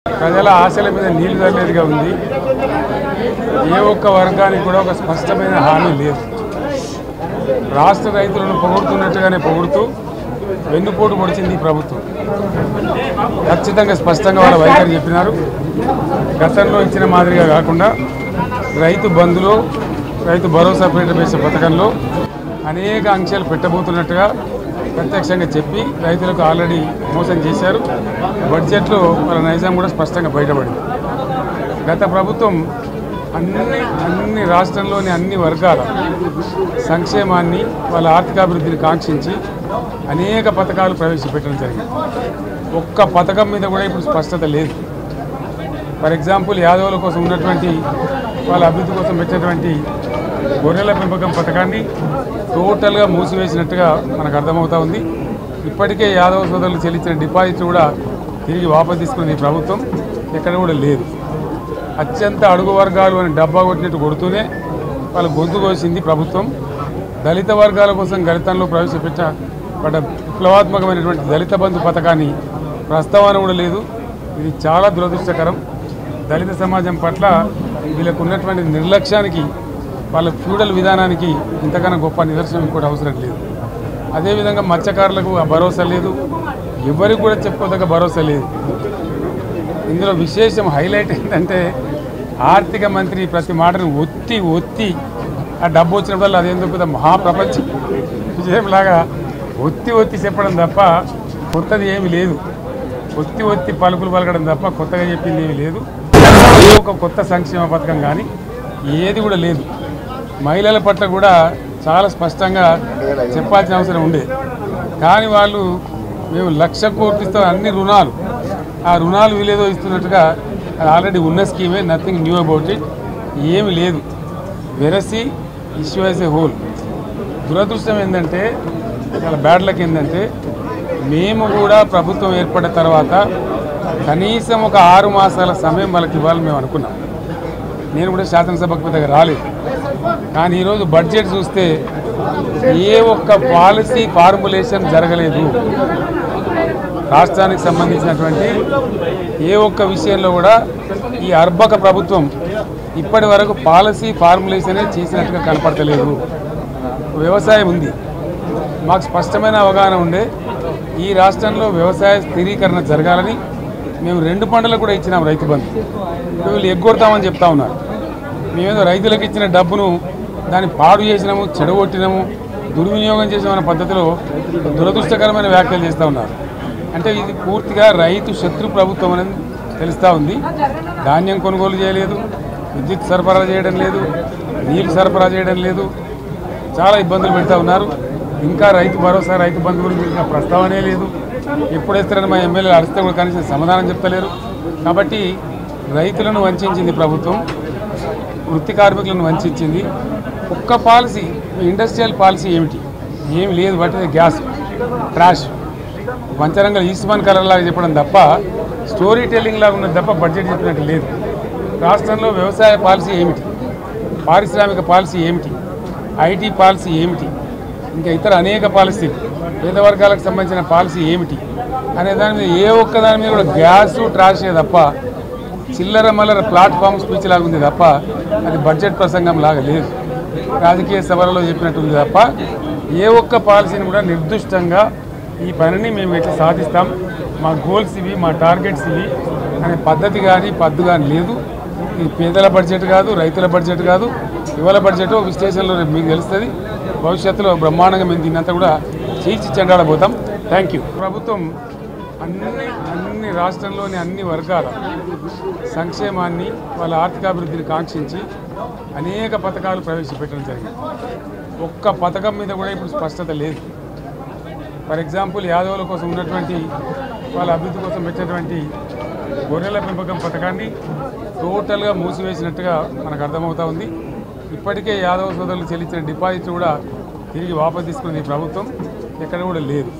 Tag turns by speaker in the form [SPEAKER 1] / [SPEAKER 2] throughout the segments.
[SPEAKER 1] ప్రజల ఆశల మీద నీళ్లు చల్లేదిగా ఉంది. ఏ ఒక్క వర్గానికి కూడా ఒక స్పష్టమైన హామీ లేదు. రాష్ట్ర రైతులను పొగుడుతున్నట్టుగానే పొగుడుతూ వెన్నుపోటు పొడిచింది ఈ ప్రభుత్వం. ఖచ్చితంగా స్పష్టంగా వాళ్ళ వైఖరి చెప్పినారు. గతంలో ఇచ్చిన మాదిరిగా కాకుండా రైతు బంధులో రైతు భరోసా పేరిట పథకంలో అనేక ఆంక్షలు పెట్టబోతున్నట్టుగా ప్రత్యక్షంగా చెప్పి రైతులకు ఆల్రెడీ మోసం చేశారు. బడ్జెట్లో వాళ్ళ నైజాం కూడా స్పష్టంగా బయటపడింది. గత ప్రభుత్వం అన్ని రాష్ట్రంలోని అన్ని వర్గాల సంక్షేమాన్ని వాళ్ళ ఆర్థికాభివృద్ధిని కాంక్షించి అనేక పథకాలు ప్రవేశపెట్టడం జరిగింది. ఒక్క పథకం మీద కూడా ఇప్పుడు స్పష్టత లేదు. ఫర్ ఎగ్జాంపుల్ యాదవుల కోసం ఉన్నటువంటి వాళ్ళ అభివృద్ధి కోసం పెట్టినటువంటి గొర్రెల పెంపకం పథకాన్ని టోటల్గా మూసివేసినట్టుగా మనకు అర్థమవుతా ఉంది. ఇప్పటికే యాదవ సోదరులు చెల్లించిన డిపాజిట్ కూడా తిరిగి వాపసు తీసుకున్న ఈ ప్రభుత్వం ఎక్కడ కూడా లేదు. అత్యంత అడుగు వర్గాలు అని డబ్బా కొట్టినట్టు కొడుతూనే వాళ్ళ గొంతు కోసింది ప్రభుత్వం. దళిత వర్గాల కోసం గణితంలో ప్రవేశపెట్టబడ్డ విప్లవాత్మకమైనటువంటి దళిత బంధు పథకాన్ని ప్రస్తావన కూడా లేదు. ఇది చాలా దురదృష్టకరం. దళిత సమాజం పట్ల వీళ్ళకు ఉన్నటువంటి నిర్లక్ష్యానికి వాళ్ళ ఫ్యూడల్ విధానానికి ఇంతకన్నా గొప్ప నిదర్శనం కూడా అవసరం లేదు. అదేవిధంగా మత్స్యకారులకు ఆ భరోసా లేదు. ఎవరికి కూడా చెప్పుకోదగ్గ భరోసా లేదు. ఇందులో విశేషం హైలైట్ ఏంటంటే ఆర్థిక మంత్రి ప్రతి మాటను ఒత్తి ఆ డబ్బు వచ్చినప్పుడు అదేందుకు మహాప్రపంచ విజయంలాగా ఒత్తి చెప్పడం తప్ప కొత్తది ఏమీ లేదు. ఒత్తి పలుకులు పలకడం తప్ప కొత్తగా చెప్పింది ఏమీ లేదు. ఒక కొత్త సంక్షేమ పథకం కానీ ఏది కూడా లేదు. మహిళల పట్ల కూడా చాలా స్పష్టంగా చెప్పాల్సిన అవసరం ఉండే. కానీ వాళ్ళు మేము 1,00,000 కోట్లు ఇస్తాం అన్ని రుణాలు, ఆ రుణాలు వీలేదో ఇస్తున్నట్టుగా అది ఆల్రెడీ ఉన్న స్కీమే, నథింగ్ న్యూ అబౌట్ ఇట్, ఏమి లేదు. వెరసి ఇష్యూ యాజ్ ఏ హోల్. దురదృష్టం ఏంటంటే చాలా బ్యాడ్ లక్ ఏంటంటే మేము కూడా ప్రభుత్వం ఏర్పడిన తర్వాత కనీసం ఒక 6 మాసాల సమయం వాళ్ళకి ఇవ్వాలని మేము అనుకున్నాం. నేను కూడా శాసనసభకు పెద్దగా రాలేదు. కానీ ఈరోజు బడ్జెట్ చూస్తే ఏ ఒక్క పాలసీ ఫార్ములేషన్ జరగలేదు. రాష్ట్రానికి సంబంధించినటువంటి ఏ ఒక్క విషయంలో కూడా ఈ అర్బక ప్రభుత్వం ఇప్పటి వరకు పాలసీ ఫార్ములేషనే చేసినట్టుగా కనపడతలేదు. వ్యవసాయం ఉంది, మాకు స్పష్టమైన అవగాహన ఉండే ఈ రాష్ట్రంలో వ్యవసాయ స్థిరీకరణ జరగాలని మేము 2 పంటలకు కూడా ఇచ్చినాం రైతు బంధు. వీళ్ళు ఎగ్గొడతామని చెప్తా ఉన్నారు. మేమేదో రైతులకు ఇచ్చిన డబ్బును దాన్ని పాడు చేసినాము, చెడగొట్టినాము, దుర్వినియోగం చేసామన్న పద్ధతిలో దురదృష్టకరమైన వ్యాఖ్యలు చేస్తూ ఉన్నారు. అంటే ఇది పూర్తిగా రైతు శత్రు ప్రభుత్వం అనేది తెలుస్తూ ఉంది. ధాన్యం కొనుగోలు చేయలేదు, విద్యుత్ సరఫరా చేయడం లేదు, నీళ్లు సరఫరా చేయడం లేదు, చాలా ఇబ్బందులు పెడతా ఉన్నారు. ఇంకా రైతు భరోసా రైతు బంధు గురించి ఇంకా ప్రస్తావనే లేదు. ఎప్పుడేస్తారని మా ఎమ్మెల్యేలు అడిస్తే కూడా కనీసం సమాధానం చెప్తలేరు. కాబట్టి రైతులను వంచింది ప్రభుత్వం, వృత్తి కార్మికులను వంచింది. ఒక్క పాలసీ ఇండస్ట్రియల్ పాలసీ ఏమి లేదు. బట్ గ్యాస్ ట్రాష్ పంచరంగల్ ఈస్మాన్ కలర్ లాగా చెప్పడం తప్ప స్టోరీ టెల్లింగ్ లాగా ఉన్నది తప్ప బడ్జెట్ చెప్పినట్టు లేదు. రాష్ట్రంలో వ్యవసాయ పాలసీ ఏమిటి, పారిశ్రామిక పాలసీ ఏమిటి, ఐటీ పాలసీ ఏమిటి, ఇంకా ఇతర అనేక పాలసీలు, పేద వర్గాలకు సంబంధించిన పాలసీ ఏమిటి అనే దాని మీద ఏ ఒక్క దాని మీద కూడా గ్యాసు ట్రాషే తప్ప చిల్లర మల్లర ప్లాట్ఫామ్ స్పీచ్ లాగా ఉంది తప్ప అది బడ్జెట్ ప్రసంగం లాగా లేదు. రాజకీయ సభలలో చెప్పినట్టుంది తప్ప ఏ ఒక్క పాలసీని కూడా నిర్దిష్టంగా ఈ పనిని మేము ఎట్లా సాధిస్తాం, మా గోల్స్ ఇవి, మా టార్గెట్స్ ఇవి అనే పద్ధతి కానీ పద్దు కానీ లేదు. ఇది పేదల బడ్జెట్ కాదు, రైతుల బడ్జెట్ కాదు, యువల బడ్జెట్ విశ్లేషణలో మీకు తెలుస్తుంది. భవిష్యత్తులో బ్రహ్మాండంగా మేము దీన్నంతా కూడా చీల్చి చెండాడబోతాం. Thank you. ప్రభుత్వం అన్ని రాష్ట్రంలోని అన్ని వర్గాల సంక్షేమాన్ని వాళ్ళ ఆర్థికాభివృద్ధిని కాంక్షించి అనేక పథకాలు ప్రవేశపెట్టడం జరిగింది. ఒక్క పథకం మీద కూడా ఇప్పుడు స్పష్టత లేదు. ఫర్ ఎగ్జాంపుల్ యాదవుల కోసం ఉన్నటువంటి వాళ్ళ అభివృద్ధి కోసం పెట్టినటువంటి గొర్రెల పెంపకం పథకాన్ని టోటల్గా మూసివేసినట్టుగా మనకు అర్థమవుతా ఉంది. ఇప్పటికే యాదవ సోదరులు చెల్లించిన డిపాజిట్ కూడా తిరిగి వాపసు తీసుకున్న ఈ ప్రభుత్వం ఎక్కడ కూడా లేదు.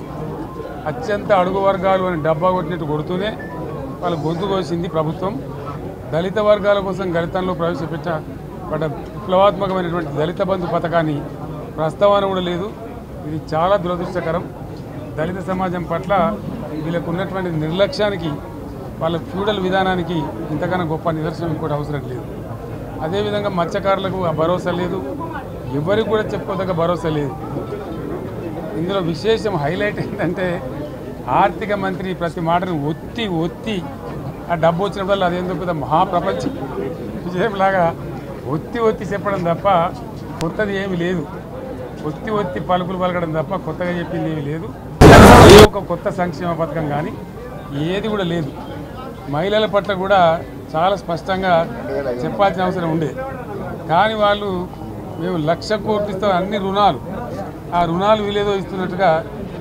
[SPEAKER 1] అత్యంత అడుగు వర్గాలు అని డబ్బా కొట్టినట్టు కొడుతూనే వాళ్ళ గొంతు కోసింది ప్రభుత్వం. దళిత వర్గాల కోసం గణితంలో ప్రవేశపెట్టబడ్డ విప్లవాత్మకమైనటువంటి దళిత బంధు పథకాన్ని ప్రస్తావన కూడా లేదు. ఇది చాలా దురదృష్టకరం. దళిత సమాజం పట్ల వీళ్ళకు ఉన్నటువంటి నిర్లక్ష్యానికి వాళ్ళ ఫ్యూడల్ విధానానికి ఇంతకన్నా గొప్ప నిదర్శనం ఇంకోటి అవసరం లేదు. అదేవిధంగా మత్స్యకారులకు ఆ భరోసా లేదు, ఎవరికి కూడా చెప్పుకోదగ్గ భరోసా లేదు. ఇందులో విశేషం హైలైట్ ఏంటంటే ఆర్థిక మంత్రి ప్రతి మాటను ఒత్తి ఆ డబ్బు వచ్చినప్పుడు అదేందో పెద్ద మహాప్రపంచ విజయంలాగా ఒత్తి చెప్పడం తప్ప కొత్తది ఏమీ లేదు. ఒత్తి పలుకులు పలకడం తప్ప కొత్తగా చెప్పింది ఏమీ లేదు. ఒక కొత్త సంక్షేమ పథకం కానీ ఏది కూడా లేదు. మహిళల పట్ల కూడా చాలా స్పష్టంగా చెప్పాల్సిన అవసరం ఉండే, కానీ వాళ్ళు మేము 1,00,000 కోట్లతో అన్ని రుణాలు, ఆ రుణాలు వీలేదో ఇస్తున్నట్టుగా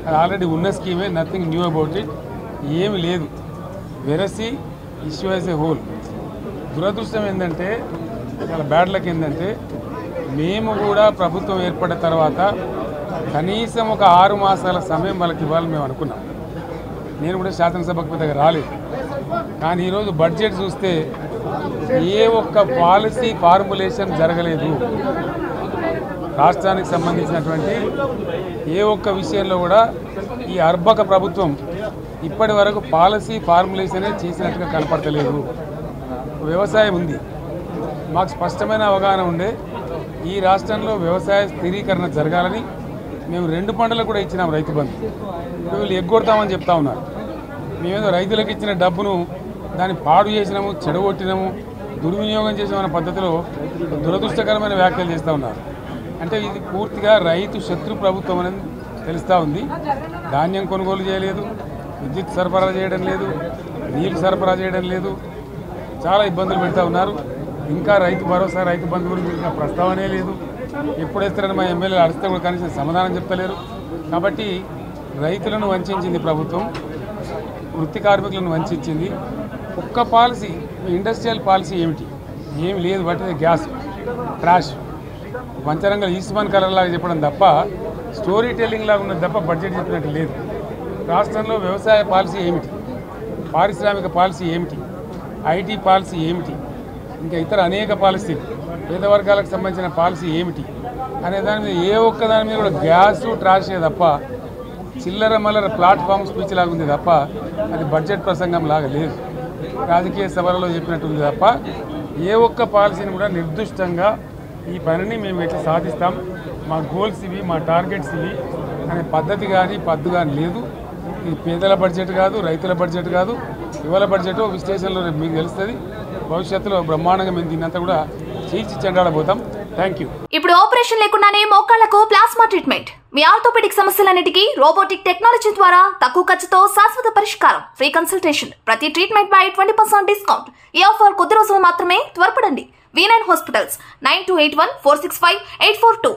[SPEAKER 1] అది ఆల్రెడీ ఉన్న స్కీమే, నథింగ్ న్యూ అబౌట్ ఇట్, ఏమి లేదు. వెరసి ఇష్యూ యాజ్ ఏ హోల్. దురదృష్టం ఏంటంటే, చాలా బ్యాడ్ లక్ ఏంటంటే, మేము కూడా ప్రభుత్వం ఏర్పడిన తర్వాత కనీసం ఒక 6 మాసాల సమయం వాళ్ళకి ఇవ్వాలని మేము అనుకున్నాం. నేను కూడా శాసనసభకు పెద్దగా రాలేదు, కానీ ఈరోజు బడ్జెట్ చూస్తే ఏ ఒక్క పాలసీ ఫార్ములేషన్ జరగలేదు. రాష్ట్రానికి సంబంధించినటువంటి ఏ ఒక్క విషయంలో కూడా ఈ అర్బక ప్రభుత్వం ఇప్పటి వరకు పాలసీ ఫార్ములేషనే చేసినట్టుగా కనపడతలేదు. వ్యవసాయం ఉంది, మాకు స్పష్టమైన అవగాహన ఉండే ఈ రాష్ట్రంలో వ్యవసాయ స్థిరీకరణ జరగాలని మేము 2 పంటలకు కూడా ఇచ్చినాం రైతు బంధు. వీళ్ళు ఎగ్గొడతామని చెప్తా ఉన్నారు. మేమేదో రైతులకు ఇచ్చిన డబ్బును దాన్ని పాడు చేసినాము, చెడగొట్టినాము, దుర్వినియోగం చేసామన్న పద్ధతిలో దురదృష్టకరమైన వ్యాఖ్యలు చేస్తూ ఉన్నారు. అంటే ఇది పూర్తిగా రైతు శత్రు ప్రభుత్వం అనేది తెలుస్తూ ఉంది. ధాన్యం కొనుగోలు చేయలేదు, విద్యుత్ సరఫరా చేయడం లేదు, నీళ్లు సరఫరా చేయడం లేదు, చాలా ఇబ్బందులు పెడతా ఉన్నారు. ఇంకా రైతు భరోసా, రైతు బంధు గురించి ఇంకా ప్రస్తావనే లేదు. ఎప్పుడేస్తారని మా ఎమ్మెల్యేలు అడిస్తే కూడా కనీసం సమాధానం చెప్తలేరు. కాబట్టి రైతులను వంచింది ప్రభుత్వం, వృత్తి కార్మికులను వంచింది. ఒక్క పాలసీ, ఇండస్ట్రియల్ పాలసీ ఏమిటి? ఏమి లేదు. బట్టి గ్యాస్ ట్రాష్ పంచరంగ ఈస్మాన్ కలర్ లాగా చెప్పడం తప్ప, స్టోరీ టెల్లింగ్ లాగా ఉన్నది తప్ప బడ్జెట్ చెప్పినట్టు లేదు. రాష్ట్రంలో వ్యవసాయ పాలసీ ఏమిటి, పారిశ్రామిక పాలసీ ఏమిటి, ఐటీ పాలసీ ఏమిటి, ఇంకా ఇతర అనేక పాలసీలు, పేద వర్గాలకు సంబంధించిన పాలసీ ఏమిటి అనే దాని మీద ఏ ఒక్క దాని మీద కూడా గ్యాసు ట్రాషే తప్ప, చిల్లర మల్లర ప్లాట్ఫామ్ స్పీచ్ లాగా ఉంది తప్ప అది బడ్జెట్ ప్రసంగం లాగా లేదు. రాజకీయ సభలలో చెప్పినట్టుంది తప్ప ఏ ఒక్క పాలసీని కూడా నిర్దిష్టంగా ఈ పనిని మేము ఎట్లా సాధిస్తాం, మా గోల్స్ ఇవి, మా టార్గెట్స్ ఇవి అనే పద్ధతి కానీ పద్దు కానీ లేదు. ఇది పేదల బడ్జెట్ కాదు, రైతుల బడ్జెట్ కాదు, యువల బడ్జెట్. విశ్లేషణలో మీకు తెలుస్తుంది. భవిష్యత్తులో బ్రహ్మాండంగా మేము దీన్నంతా కూడా చీల్చి చెండాడబోతాం. Thank you.
[SPEAKER 2] ఇప్పుడు ఆపరేషన్ లేకుండానే మోకాళ్లకు ప్లాస్మా ట్రీట్మెంట్. మీ ఆర్థోపెడిక్ సమస్యలన్నిటికీ రోబోటిక్ టెక్నాలజీ ద్వారా తక్కువ ఖర్చుతో శాశ్వత పరిష్కారం. Free consultation. ప్రతి ట్రీట్మెంట్ పై 20% డిస్కౌంట్. ఈ ఆఫర్ కొద్ది రోజులు మాత్రమే. త్వరపడండి. V9 hospitals 9281465842.